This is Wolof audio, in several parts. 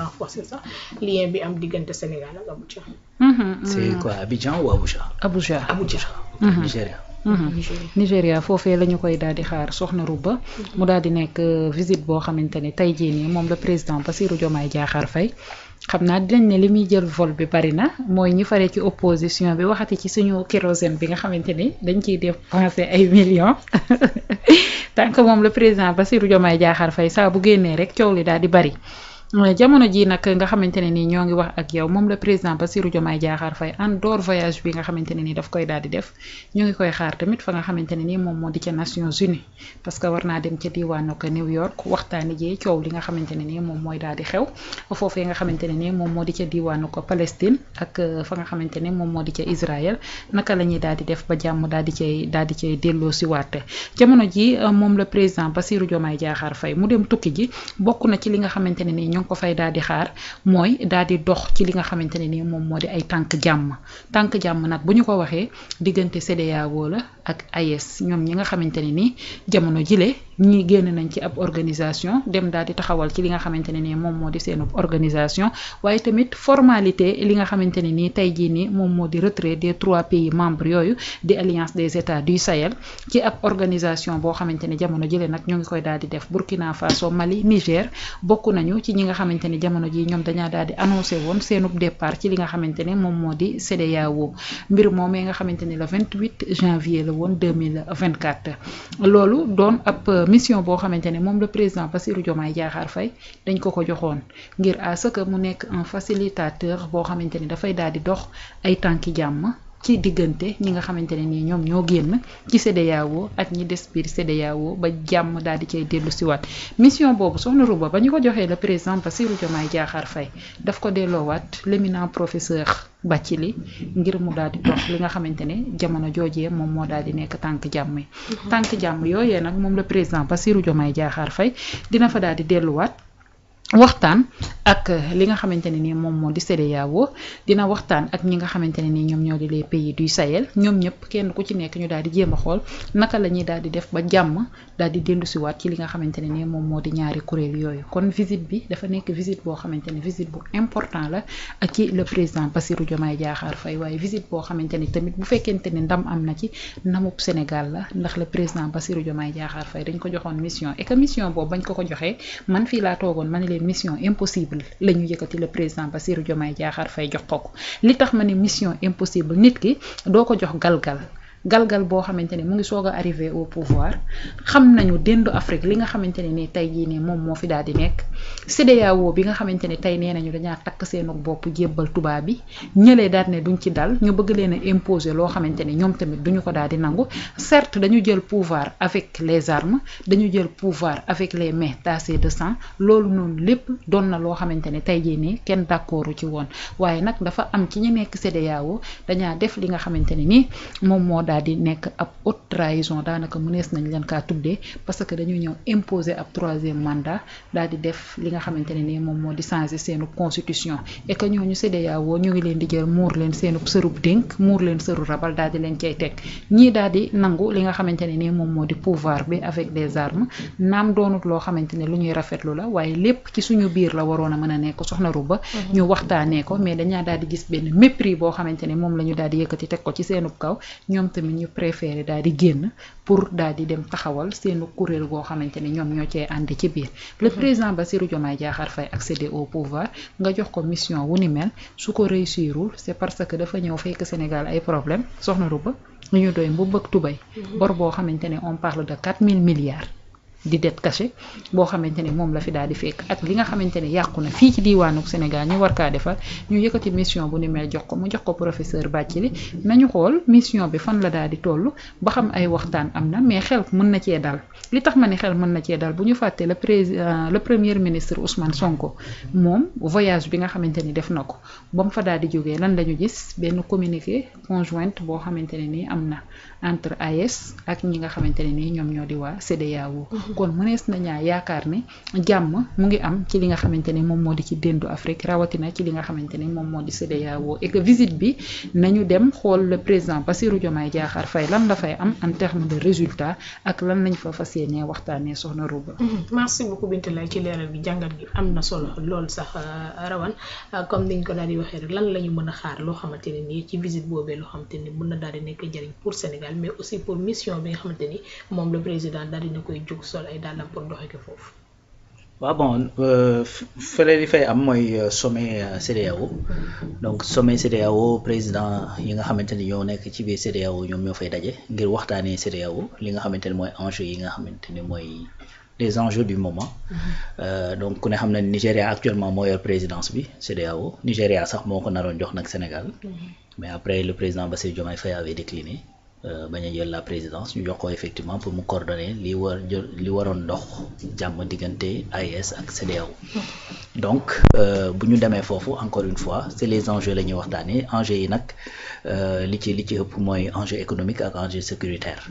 renforcer sax lien bi am diggante Sénégal ak Abuja. C'est quoi, Abidjan ou Abuja? Abuja. Nigéria. Nigéria foofee la ñu koy daal di xaar soxna Rouba mu daal di nekk visite boo xamante ne tey jii nii moom le président Bassirou Diomaye Diakhar Faye xam naa dinañ ne li muy jël vol bi bari na mooy ñi faree ci opposition bi waxati ci suñu kérosène bi nga xamante ni dañ ciy dépenser ay millions tant que moom le président Bassirou Diomaye Diakhar Faye saa bu génnee rek coow li daal di bari. jamono ji nag nga xamante ne nii ñoo ngi wax ak yow moom le président Bassirou Diomaye Diakhar Faye en dehors voyage bi nga xamante ne nii daf koy daal di def ñu ngi koy xaar tamit fa nga xamante ne nii moom moo di ca Nations Unies parce que war naa dem ca diwaanu ko New York waxtaani jee coow li nga xamante ne nii moom mooy daal di xew foofee nga xamante ne nii moom moo di ca diwaanu ko Palestine ak fa nga xamante ne moom moo di ca Israël naka la ñuy daal di def ba jàmm daal di cay delloo si waat jamono ji moom le président Bassirou Diomaye Diakhar Faye mu dem tukki ji bokk na ci li nga xamante ne nii ko fay daal di xaar mooy daal di dox ci li nga xamante ne nii moom moo di ay tànk jàmm nag bu ñu ko waxee diggante CEDEAO la ak AES ñoom ñi nga xamante ne nii jamono jile ñii génn nañ ci ab organisation dem daal di taxawal ci li nga xamante ne nii moom moo di seen organisation waaye tamit formalité li nga xamante ne nii tey jii nii moom moo di retrait des 3 pays membres yooyu di alliance des états du Sahel ci ab organisation boo xamante ne jamono jile nag ñu ngi koy daal di def Burkina Faso Mali Niger bokk nañu ci ñi nga xamante ni jamono ji ñoom dañaa daal di annoncé woon seenub départ ci li nga xamante ne moom moo di CEDEAO mbir moomee nga xamante ni le 28 janvier la woon 2024 loolu doon ab mission boo xamante ne moom le président Bassirou Diomaye Diakhar Faye dañ ko joxoon ngir à ce que mu nekk un facilitateur boo xamante ni dafay daal di dox ay tànki jàmm ci diggante ñi nga xamante ne nii ñoom ñoo génn ci CEDEAO ak ñi des biir CEDEAO ba jàmm daal di cay dellu siwaat mission boobu soxna Rouba ba ñu ko joxee le président Bassirou Diomaye Diakhar Faye daf ko delloowaat l'éminent professeur Bathily ngir mu daal di dox li nga xamante ne jamono joojee moom moo daal di nekk tànk jàmm yi tànk jàmm yooyee nag moom le président Bassirou Diomaye Diakhar Faye dina fa daal di delluwaat waxtaan ak li nga xamante ne nii moom moo di CEDEAO dina waxtaan ak ñi nga xamante ne nii ñoom ñoo di les pays du Sahel ñoom ñëpp kenn ku ci nekk ñu daal di jéem a xool naka la ñuy daal di def ba jàmm daal di dellusiwaat ci li nga xamante ne nii moom moo di ñaari kuréel yooyu kon visite bi dafa nekk visite boo xamante ne visite bu important la ak ci le président Bassirou Diomaye Diakhar Faye waaye visite boo xamante ni tamit bu fekkente ne ndam am na ci ndamub Sénégal la ndax le président Bassirou Diomaye Diakhar Faye dañ ko joxoon mission et que mission boobu bañ ko joxee man fii laa toogoon ma ne leen mission impossible la ñu yëkkati le président Bassirou Diomaye Diakhar Faye jox ko li tax ma ne mission impossible nit ki doo ko jox galgal boo xamante ne mu ngi soog a arrivé au pouvoir xam nañu dendu Afrique li nga xamante ne ni tey jii nii moom moo fi daal di nekk CEDEAO bi nga xamante ne tey nee nañu dañaa takk seenu bopp jébbal tubaab bi ñëlee daal ne duñ ci dal ñu bëgg leen a imposer loo xamante ne ñoom tamit duñu ko daal di nangu certes dañu jël pouvoir avec les armes dañu jël pouvoir avec les mains tassées de sang loolu noonu lépp doon na loo xamante ne tey jii nii kenn d'accordu ci woon waaye nag dafa am ci ñu nekk CEDEAO dañaa def li nga xamante ne nii moom moo daal di nekk ab haute trahison daanaka mënees nañ leen kaa tuddee parce que dañu ñëw imposer ab 3e mandat daal di def li nga xamante ne nii moom moo di changer seenu constitution et que ñooñu CEDEAO ñu ngi leen di jël muur leen seenu sërub dénk muur leen sëru rabal daal di leen cay teg ñii daal di nangu li nga xamante ne nii moom moo di pouvoir bi avec des armes naam doonut loo xamante ne lu ñuy rafetlu la waaye lépp ci suñu biir la waroon a mën a nekk soxna Rouba ñu waxtaanee ko mais dañaa daal di gis benn mépris boo xamante ne moom la ñu daal di yëkkati teg ko ci seenub kaw ñoom tamit ñu préféré daal di génn pour daal di dem taxawal seenu kuréel goo xamante ne ñoom ñoo cee ànd ci biir le président Bassirou Diomaye Diakhar Faye accéder au pouvoir nga jox ko mission wu ni mel su ko réussirul c'est parce que dafa ñëw fekk Sénégal ay problème soxna Rouba lu ñu doy mbubb ak tubay bor boo xamante ne on parle de 4000 milliards di dette cachée boo xamante ne moom la fi daal di fekk ak li nga xamante ne yàqu na fii ci diiwaanu Sénégal ñu war kaa defar ñu yëkkati mission bu ni mel jox ko mu jox ko professeur Bathily nañu xool mission bi fan la daal di toll ba xam ay waxtaan am na mais xel mën na cee dal li tax ma ne xel mën na cee dal bu ñu fàttee le premier ministre Ousmane Sonko moom voyage bi nga xamante ni def na ko ba mu fa daal di jógee lan lañu gis benn communiqué conjointe boo xamante ne nii am na entre AES ak ñi nga xamante ne nii ñoom ñoo di waa CEDEAO kon mënees na ñaa yaakaar ne jàmm mu ngi am ci li nga xamante ne moom moo di ci déndu Afrique rawatina ci li nga xamante ne moom moo di CEDEAO et que visite bi nañu dem xool le président Bassirou Diomaye Diakhar Faye lan la fay am en terme de résultat ak lan lañ fa fas yéenee waxtaanee soxna Rouba. merci beaucoup Binta Laye ci leeral bi jàngat gi am na solo lool sax rawan comme niñ ko daal di waxee rek lan la ñu mën a xaar loo xamante ne nii ci visite boobee loo xamante ni mën na daal di nekk jëriñ pour Sénégal mais aussi pour mission bi nga xamante ni moom le président daal dina koy jóg sol ay dàllam pour doxe ko foofu. waaw bon fële li fay am mooy sommet CEDEAO donc sommet CEDEAO président yi nga xamante ni ñoo nekk ci biir CEDEAO ñoom ñoo fay daje ngir waxtaanee CEDEAO li nga xamante ni mooy enjeu yi nga xamante ni mooy les enjeux du moment. Donc ku ne xam na Nigéria actuellement moo yor présidence bi CEDEAO Nigéria sax moo ko naroon jox nag Sénégal mais après le président Bassirou Diomaye Faye avait décliné bañ a jël la présidence ñu jox ko effectivement pour mu coordonner li waroon dox jàmm diggante AES ak CEDEAO donc bu ñu demee foofu encore une fois c'est les enjeux la ñuy waxtaanee enjeux yi nag li ci ëpp mooy enjeu économique ak enjeu sécuritaire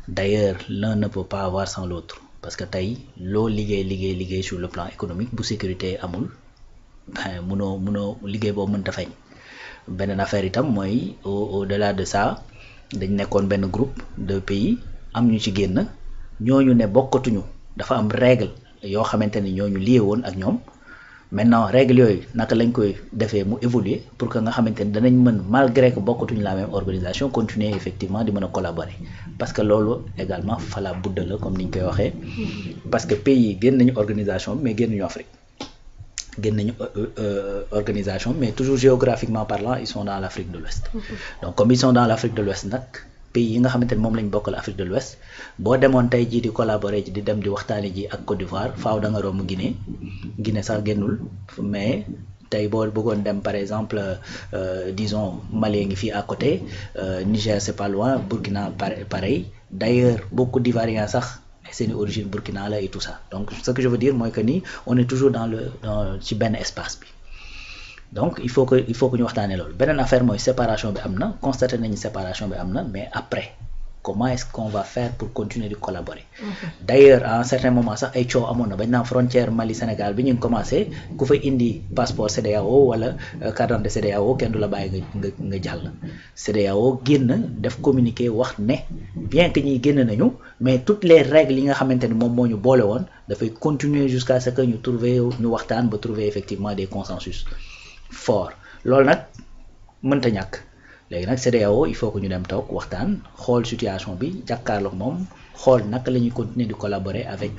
d'ailleurs l'un ne peut pas avoir sans l'autre parce que tey loo liggéey sur le plan économique bu sécurité amul ben munoo liggéey boobu mënta feeñ beneen affaire itam mooy au-delà de ça dañ nekkoon benn groupe de pays am ñu ci génn ñooñu ne bokkatuñu dafa am règle yoo xamante ni ñooñu lié woon ak ñoom maintenant règle yooyu naka lañ koy defee mu évoluer pour que nga xamante ni danañ mën malgré que bokkatuñu la même organisation continuer effectivement di mën a collaborer parce que loolu également fala budda la comme ni ñu koy waxee parce que pays yi génn nañu organisation mais génnuñu Afrique génn nañu organisation mais toujours géographiquement parlant ils sont dans l'Afrique de l'Ouest donc comme ils sont dans l'Afrique de l'Ouest nag pays yi nga xamante ni moom lañ bokkal Afrique de l'Ouest boo demoon tey jii di collaborer ji di dem di waxtaane ji ak Côte d'Ivoire faaw da nga romb Guinée sax génnul mais tey boo bëggoon dem par exemple disons Mali ngi fii à côté Niger c'est pas loin Burkina pareil d'ailleurs beaucoup d'Ivoiriens sax seeni origine Burkina la et tout ça donc ce que je veux dire mooy que ni on est toujours dans ci benn espace bi donc il faut que ñu waxtaanee loolu beneen affaire mooy séparation bi am na constaté nañu séparation bi am na mais après comment est-ce qu'on va faire pour continuer de collaborer d'ailleurs à un certain moment sax ay coow amoon na bañ naan frontière Mali Sénégal bi ñu ngi commencé ku fa indi passeport CEDEAO wala carte d'identité CEDEAO kenn du la bàyyi nga jàll CEDEAO génn def communiqué wax ne bien que ñuy génn nañu mais toutes les règles yi nga xamante ni moom moo ñu boole woon dafay continuer jusqu'à ce que ñu waxtaan ba trouver effectivement des consensus forts loolu nag mënta ñàkk léegi nag CEDEAO il faut que ñu dem toog waxtaan xool situation bi jàkkaarloog moom xool naka la ñuy continuer di collaborer avec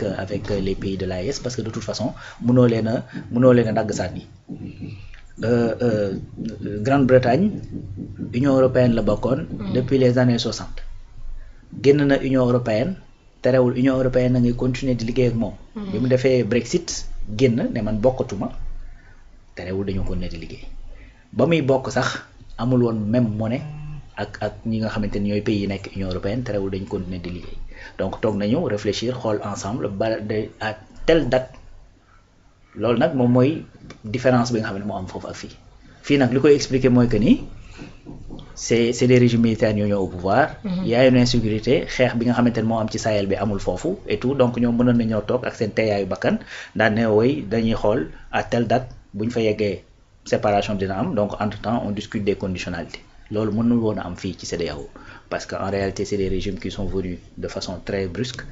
les pays de l'AES parce que de toute façon mënoo leen a dagg sànni Grande-Bretagne Union européenne la bokkoon depuis les années 60 génn na Union européenne terewul Union européenne na ngay continuer di liggéey ak moom bi mu defee Brexit génn ne man bokkatuma terewul dañoo continuer di liggéey ba muy bokk sax amul woon même monnaie ak ñi nga xamante ni ñooy pays yi nekk Union européenne terewul dañ continuer di liggéey donc toog nañu réfléchir xool ensemble ba de à telle date loolu nag moom mooy différence bi nga xam ne moo am foofu ak fii nag li koy expliquer mooy que ni c'est des régimes militaires ñoo ñëw au pouvoir il y a une insécurité xeex bi nga xamante ne moo am ci Sahel bi amul foofu et tout donc ñoom mënoon na ñoo toog ak seen teeyaayu bakkan daan ne woy dañuy xool à telle date bu ñu fa yeggee séparation dina am donc entre temps on discute des conditionnalités loolu mënul woon a am fii ci CEDEAO parce que en réalité c'est des régimes qui sont venus de façon très brusque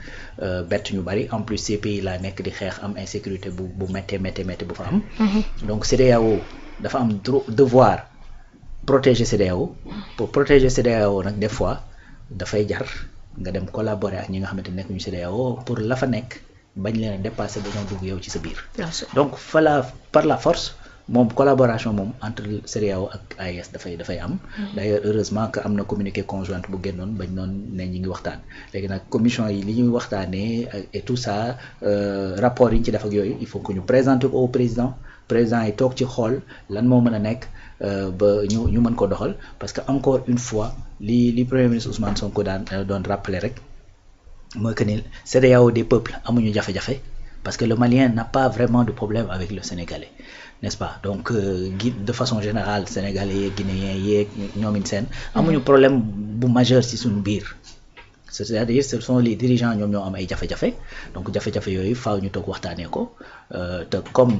bett ñu bari en plus ces pays là nekk di xeex am insécurité bu méttee bu fa am donc CEDEAO dafa am devoir protéger CEDEAO pour protéger CEDEAO nag des fois dafay jar nga dem collaborer ak ñi nga xamante nekk ñu CEDEAO pour la fa nekk bañ leen a dépasser dañoo dugg yow ci sa biir donc par la force moom collaboration moom entre CEDEAO ak AES dafay am d'ailleurs heureusement que am na communiqué conjointe bu génnoon bañ noon ne ñi ngi waxtaan léegi nag commission yi li ñuy waxtaanee et tout ça rapport yi ñu ci def ak yooyu il faut que ñu présenter ko au président yi toog ci xool lan moo mën a nekk ba ñu mën ko doxal parce que encore une fois li premier ministre Ousmane Sonko doon rappeler rek mooy que ni CEDEAO des peuples amuñu jafe-jafe parce que le Malien n'a pas vraiment de problème avec le Sénégalais n'est-ce pas donc de façon générale Sénégalais yeeg Guinéens yeeg ñoomin seen amuñu problème bu majeur ci suñu biir c'est-à-dire ce sont les dirigeants ñoom ñoo am ay jafe-jafe donc jafe-jafe yooyu faaw ñu toog waxtaanee ko te comme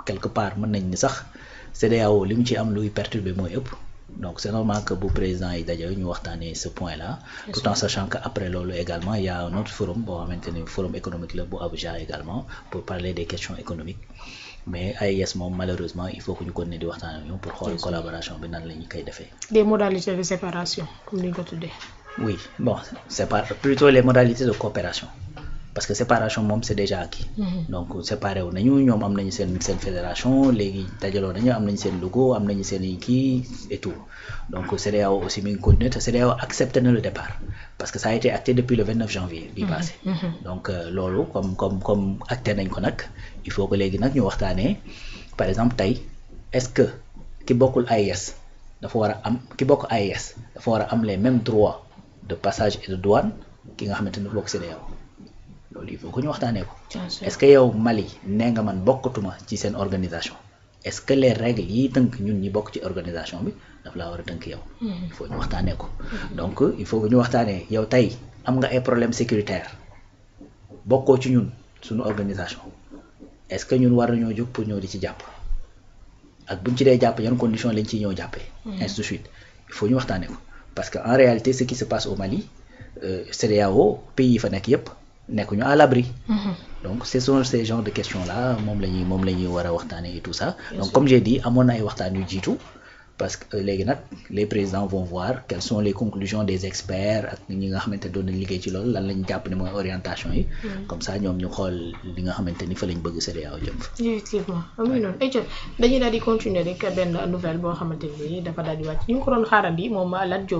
quelque part mën nañ ni sax CEDEAO li mu ci am luy perturber mooy ëpp donc c'est normal que bu président yi daje ñu waxtaanee ce point là tout en sachant que après loolu également il y a un autre forum boo xamante ni forum économique la bu Abuja également pour parler des questions économiques mais AIS moom malheureusement il faut que ñu continuer di waxtaan ak ñoom pour xool collaboration bi nan la ñu koy defee. des modalités de séparation comme ni ñu ko tuddee. oui bon c'est plutôt les modalités de coopération parce que séparation moom c'est déjà acquis. donc séparé wu nañu ñoom am nañu seen fédération léegi dajaloo nañu am nañu seen logo am nañu seen kii et tout donc CEDEAO aussi mi ngi continuer te CEDEAO accepté na le départ parce que ça a été acté depuis le 29 janvier bi passé. donc loolu comme acté nañ ko nag il faut que léegi nag ñu waxtaanee par exemple tey est-ce que ki bokkul AIS dafa war a am ki bokk AIS dafa war a am les mêmes droits de passage et de douane ki nga xamante ne bokk CEDEAO loolu il faut que ñu waxtaanee ko. est-ce que yow Mali nee nga man bokkatuma ci seen organisation est-ce que les règles yi tënk ñun ñi bokk ci organisation bi daf laa war a tënk yow. il faut ñu waxtaanee ko. donc il faut que ñu waxtaanee yow tey am nga ay problèmes sécuritaires bokkoo ci ñun suñu organisation est-ce que ñun war nañoo jóg pour ñëw di ci jàpp ak buñ ci dee jàpp yan conditions lañ ciy ñëw jàppee. ainsi de suite il faut ñu waxtaanee ko parce que en réalité ce qui se passe au Mali CEDEAO pays yi fa nekk yépp nekkuñu à l'abri. donc ce sont ces genres de questions là moom la ñuy war a waxtaanee et tout ça. donc comme j'ai dit amoon na ay waxtaan yu jiitu parce que léegi nag les présidents vont voir quelles sont les conclusions des experts ak ñi nga xamante ne doon nañ liggéey ci loolu lan lañ jàpp ne mooy orientation yi. comme ça ñoom ñu xool li nga xamante ni fa lañ bëgg CEDEAO jëm fa. effectivement amuñu noonu ayca dañuy daal di continuer rek benn nouvelle boo xamante ni dafa daal di wàcc ñu ngi ko doon xaarandi moom Lat Diop